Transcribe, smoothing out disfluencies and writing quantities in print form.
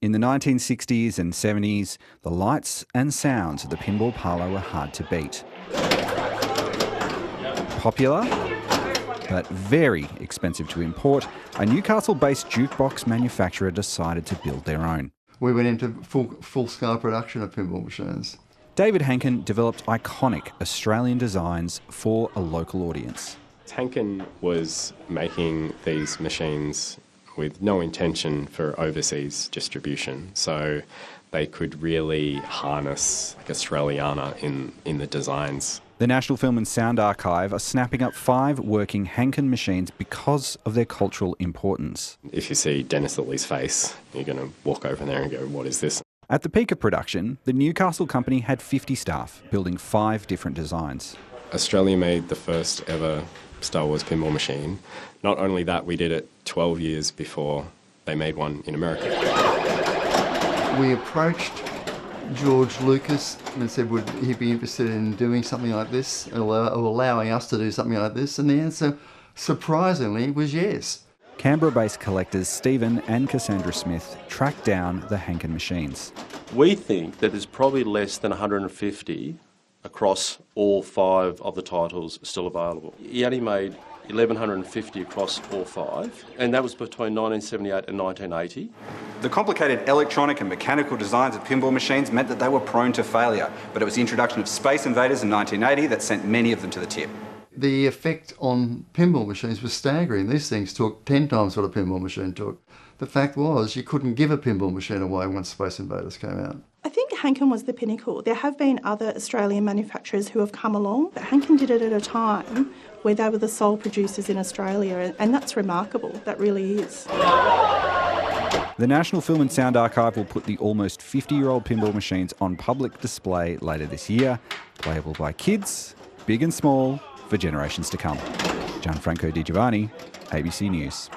In the 1960s and 70s, the lights and sounds of the pinball parlour were hard to beat. Popular, but very expensive to import, a Newcastle-based jukebox manufacturer decided to build their own. We went into full-scale production of pinball machines. David Hankin developed iconic Australian designs for a local audience. Hankin was making these machines with no intention for overseas distribution, so they could really harness Australiana in the designs. The National Film and Sound Archive are snapping up 5 working Hankin machines because of their cultural importance. If you see Dennis Lilly's face, you're going to walk over there and go, what is this? At the peak of production, the Newcastle company had 50 staff, building 5 different designs. Australia made the first ever Star Wars pinball machine. Not only that, we did it 12 years before they made one in America. We approached George Lucas and said, would he be interested in doing something like this, or allowing us to do something like this? And the answer, surprisingly, was yes. Canberra-based collectors Stephen and Cassandra Smith tracked down the Hankin machines. We think that there's probably less than 150 across all 5 of the titles still available. He only made 1,150 across all 5, and that was between 1978 and 1980. The complicated electronic and mechanical designs of pinball machines meant that they were prone to failure, but it was the introduction of Space Invaders in 1980 that sent many of them to the tip. The effect on pinball machines was staggering. These things took 10 times what a pinball machine took. The fact was, you couldn't give a pinball machine away once Space Invaders came out. I think Hankin was the pinnacle. There have been other Australian manufacturers who have come along, but Hankin did it at a time where they were the sole producers in Australia, and that's remarkable. That really is. The National Film and Sound Archive will put the almost 50-year-old pinball machines on public display later this year, playable by kids, big and small, for generations to come. Gianfranco Di Giovanni, ABC News.